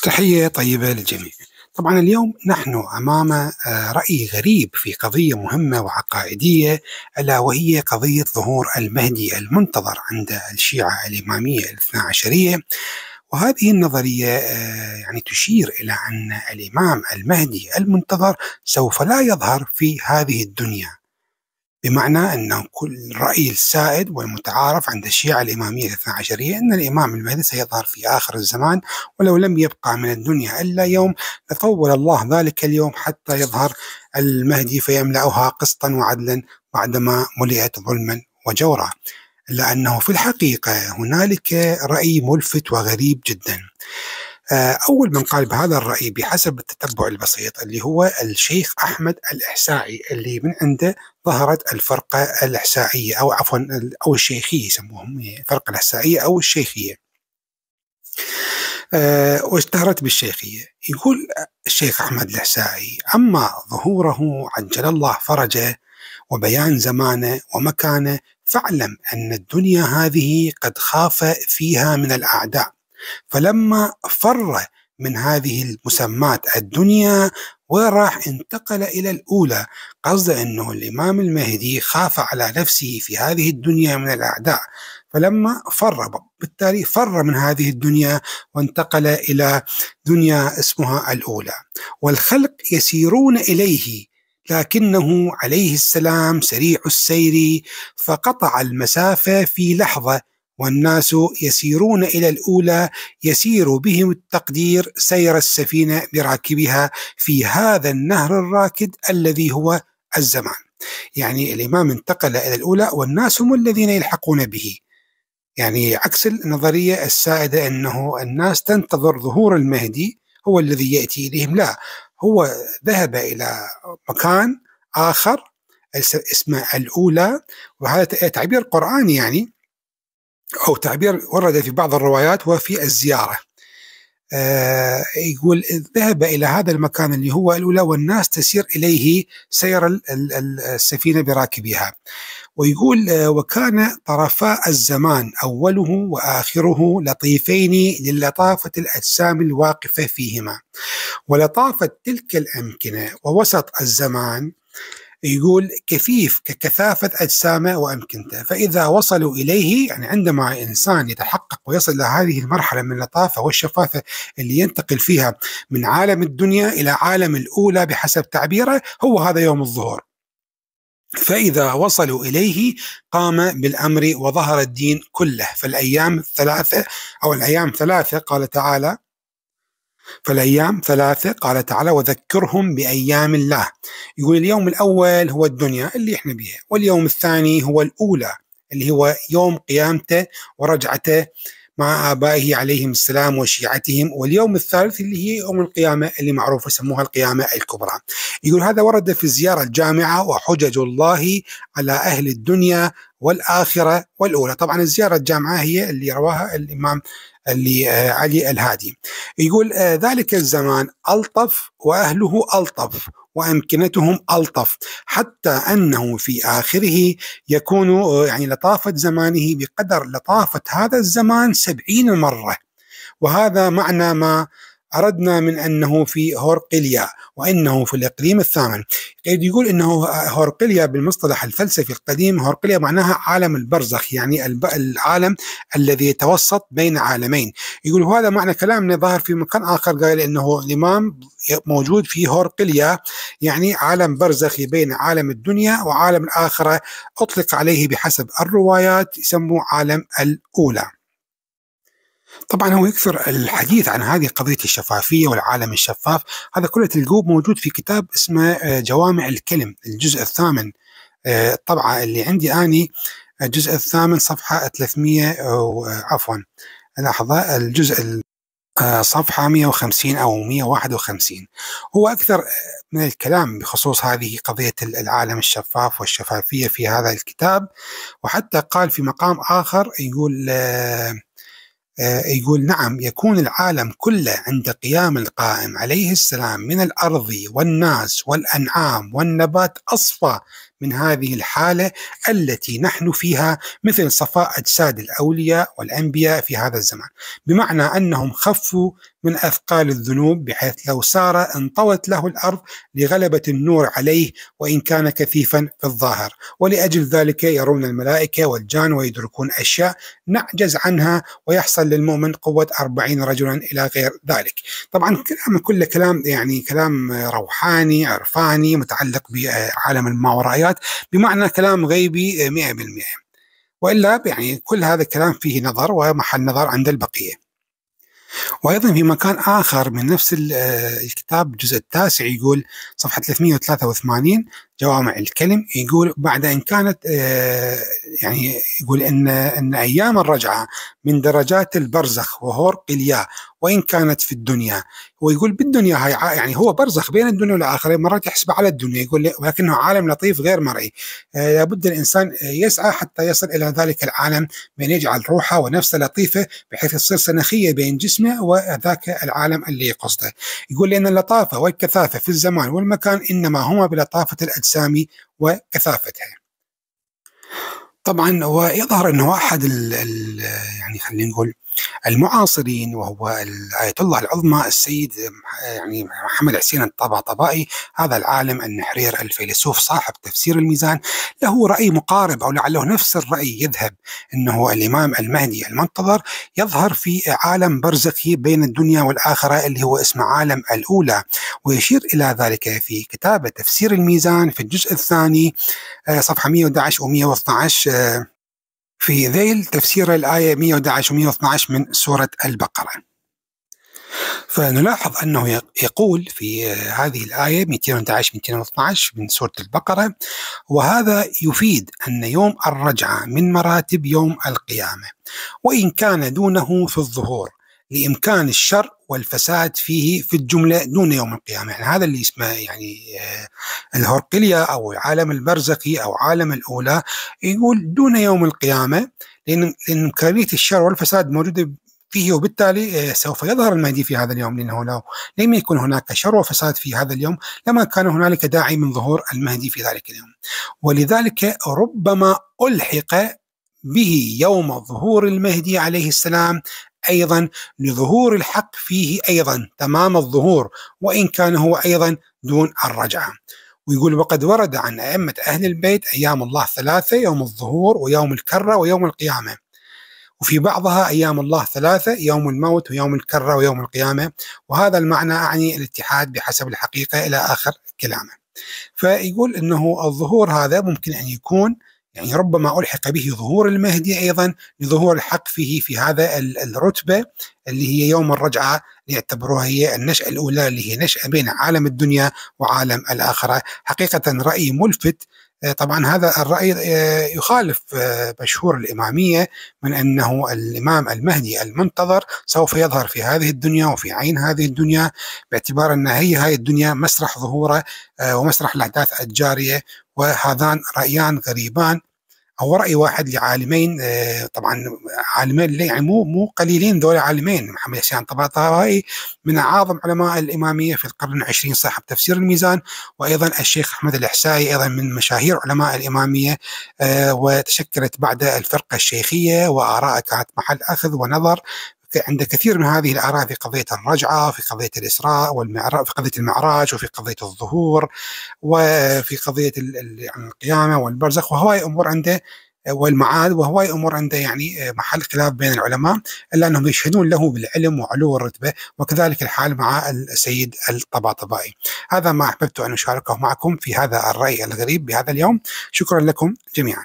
تحية طيبة للجميع. طبعا اليوم نحن أمام رأي غريب في قضية مهمة وعقائدية، ألا وهي قضية ظهور المهدي المنتظر عند الشيعة الإمامية الاثنا عشرية. وهذه النظرية يعني تشير إلى أن الإمام المهدي المنتظر سوف لا يظهر في هذه الدنيا، بمعنى أن كل الرأي السائد والمتعارف عند الشيعة الإمامية الاثنا عشرية أن الإمام المهدي سيظهر في آخر الزمان، ولو لم يبقى من الدنيا إلا يوم لطول الله ذلك اليوم حتى يظهر المهدي فيملأها قسطا وعدلا بعدما ملئت ظلما وجورا. إلا أنه في الحقيقة هنالك رأي ملفت وغريب جدا. أول من قال بهذا الرأي بحسب التتبع البسيط اللي هو الشيخ أحمد الإحسائي، اللي من عنده ظهرت الفرقة الإحسائية أو عفوا أو الشيخية، يسموهم الفرقة الإحسائية أو الشيخية، واشتهرت بالشيخية. يقول الشيخ أحمد الإحسائي: أما ظهوره عجل الله فرجه وبيان زمانه ومكانه، فاعلم أن الدنيا هذه قد خاف فيها من الأعداء، فلما فر من هذه المسمات الدنيا وراح انتقل إلى الأولى. قصد أنه الإمام المهدي خاف على نفسه في هذه الدنيا من الأعداء، فلما فر بالتالي فر من هذه الدنيا وانتقل إلى دنيا اسمها الأولى. والخلق يسيرون إليه، لكنه عليه السلام سريع السير فقطع المسافة في لحظة، والناس يسيرون إلى الأولى يسير بهم التقدير سير السفينة براكبها في هذا النهر الراكد الذي هو الزمان. يعني الإمام انتقل إلى الأولى والناس هم الذين يلحقون به، يعني عكس النظرية السائدة أنه الناس تنتظر ظهور المهدي هو الذي يأتي إليهم. لا، هو ذهب إلى مكان آخر اسمه الأولى، وهذا تعبير قرآني يعني، أو تعبير ورد في بعض الروايات وفي الزيارة. يقول ذهب إلى هذا المكان اللي هو الأولى والناس تسير إليه سير السفينة براكبها. ويقول وكان طرفاء الزمان أوله وآخره لطيفين للطافة الأجسام الواقفة فيهما، ولطافة تلك الأمكنة ووسط الزمان يقول كثيف ككثافة أجسامه وأمكنته. فإذا وصلوا إليه، يعني عندما إنسان يتحقق ويصل إلى هذه المرحلة من اللطافة والشفافة اللي ينتقل فيها من عالم الدنيا إلى عالم الأولى بحسب تعبيره، هو هذا يوم الظهور. فإذا وصلوا إليه قام بالأمر وظهر الدين كله. فالأيام ثلاثة أو الأيام ثلاثة قال تعالى، فالأيام ثلاثة قال تعالى وذكرهم بأيام الله. يقول اليوم الأول هو الدنيا اللي احنا بها، واليوم الثاني هو الأولى اللي هو يوم قيامته ورجعته مع آبائه عليهم السلام وشيعتهم، واليوم الثالث اللي هي يوم القيامة اللي معروف يسموها القيامة الكبرى. يقول هذا ورد في الزيارة الجامعة وحجج الله على أهل الدنيا والآخرة والأولى. طبعا الزيارة الجامعة هي اللي رواها الإمام اللي علي الهادي. يقول ذلك الزمان ألطف وأهله ألطف وأمكنتهم ألطف، حتى أنه في آخره يكون يعني لطافة زمانه بقدر لطافة هذا الزمان 70 مرة. وهذا معنى ما أردنا من أنه في هورقليا وإنه في الإقليم الثامن. يقول إنه هورقليا بالمصطلح الفلسفي القديم، هورقليا معناها عالم البرزخ، يعني العالم الذي يتوسط بين عالمين. يقول هذا معنى كلامنا ظاهر في مكان آخر، قال إنه الإمام موجود في هورقليا، يعني عالم برزخي بين عالم الدنيا وعالم الآخرة، أطلق عليه بحسب الروايات يسموه عالم الأولى. طبعا هو يكثر الحديث عن هذه قضية الشفافية والعالم الشفاف، هذا كله تلقوه موجود في كتاب اسمه جوامع الكلم الجزء الثامن، الطبعة اللي عندي أني الجزء الثامن صفحة 300 عفوا لحظة، الجزء صفحة 150 أو 151. هو أكثر من الكلام بخصوص هذه قضية العالم الشفاف والشفافية في هذا الكتاب. وحتى قال في مقام آخر يقول نعم يكون العالم كله عند قيام القائم عليه السلام من الأرض والناس والأنعام والنبات أصفى من هذه الحالة التي نحن فيها، مثل صفاء أجساد الأولياء والأنبياء في هذا الزمان، بمعنى أنهم خفوا من أثقال الذنوب، بحيث لو سار انطوت له الأرض لغلبة النور عليه وإن كان كثيفا في الظاهر، ولأجل ذلك يرون الملائكة والجان ويدركون أشياء نعجز عنها، ويحصل للمؤمن قوة 40 رجلا إلى غير ذلك. طبعا كلام كله كلام يعني كلام روحاني عرفاني متعلق بعالم الماورائيات، بمعنى كلام غيبي 100%، وإلا يعني كل هذا الكلام فيه نظر ومحل نظر عند البقية. وأيضا في مكان آخر من نفس الكتاب الجزء التاسع يقول صفحة 383 جوامع الكلم، يقول بعد أن كانت يعني يقول إن أيام الرجعة من درجات البرزخ وهورقليا وإن كانت في الدنيا، ويقول بالدنيا هاي يعني هو برزخ بين الدنيا والآخرة، مرات يحسب على الدنيا، يقول ولكنه عالم لطيف غير مرئي، لابد الإنسان يسعى حتى يصل إلى ذلك العالم بأن يجعل روحه ونفسه لطيفة بحيث تصير سنخية بين جسمه وذاك العالم اللي قصده. يقول لأن اللطافة والكثافة في الزمان والمكان إنما هما بلطافة الأجسام وكثافتها. طبعا ويظهر أنه أحد يعني خلينا نقول المعاصرين، وهو آية الله العظمى السيد يعني محمد حسين الطباطبائي، هذا العالم النحرير الفيلسوف صاحب تفسير الميزان، له رأي مقارب أو لعله نفس الرأي يذهب، أنه الإمام المهدي المنتظر يظهر في عالم برزخي بين الدنيا والآخرة اللي هو اسمه عالم الأولى، ويشير إلى ذلك في كتاب تفسير الميزان في الجزء الثاني صفحة 111 و112 في ذيل تفسير الآية 111 و112 من سورة البقرة. فنلاحظ أنه يقول في هذه الآية 211-212 من سورة البقرة: وهذا يفيد أن يوم الرجعة من مراتب يوم القيامة، وإن كان دونه في الظهور لإمكان الشر والفساد فيه في الجملة دون يوم القيامة. يعني هذا اللي اسمه يعني الهورقليا أو العالم البرزخي أو عالم الأولى، يقول دون يوم القيامة، لأن إمكانية الشر والفساد موجودة فيه، وبالتالي سوف يظهر المهدي في هذا اليوم، لأنه لو لم يكن هناك شر وفساد في هذا اليوم لما كان هنالك داعي من ظهور المهدي في ذلك اليوم. ولذلك ربما ألحق به يوم ظهور المهدي عليه السلام أيضا لظهور الحق فيه أيضا تمام الظهور، وإن كان هو أيضا دون الرجعة. ويقول: وقد ورد عن أئمة أهل البيت أيام الله 3: يوم الظهور ويوم الكرة ويوم القيامة، وفي بعضها أيام الله 3: يوم الموت ويوم الكرة ويوم القيامة، وهذا المعنى أعني الاتحاد بحسب الحقيقة إلى آخر كلامه. فيقول أنه الظهور هذا ممكن أن يكون يعني ربما ألحق به ظهور المهدي أيضا لظهور الحق فيه في هذا الرتبة اللي هي يوم الرجعة، ليعتبروها هي النشأة الأولى اللي هي نشأة بين عالم الدنيا وعالم الآخرة. حقيقة رأي ملفت. طبعا هذا الرأي يخالف مشهور الإمامية من أنه الإمام المهدي المنتظر سوف يظهر في هذه الدنيا وفي عين هذه الدنيا، باعتبار أن هي الدنيا مسرح ظهوره ومسرح الأحداث الجارية. وهذان رأيان غريبان، هو رأي واحد لعالمين، طبعا عالمين يعني مو قليلين، دول عالمين، محمد حسين الطباطبائي من أعظم علماء الإمامية في القرن العشرين صاحب تفسير الميزان، وأيضا الشيخ أحمد الإحسائي أيضا من مشاهير علماء الإمامية، وتشكلت بعد الفرقة الشيخية، وآراء كانت محل أخذ ونظر عند كثير من هذه الآراء في قضية الرجعة، في قضية الإسراء والمعراج، في قضية المعراج، وفي قضية الظهور، وفي قضية القيامة والبرزخ، وهواي أمور عنده والمعاد، وهواي أمور عنده يعني محل خلاف بين العلماء، إلا أنهم يشهدون له بالعلم وعلو الرتبة، وكذلك الحال مع السيد الطباطبائي. هذا ما أحببت أن أشاركه معكم في هذا الرأي الغريب بهذا اليوم. شكرا لكم جميعا.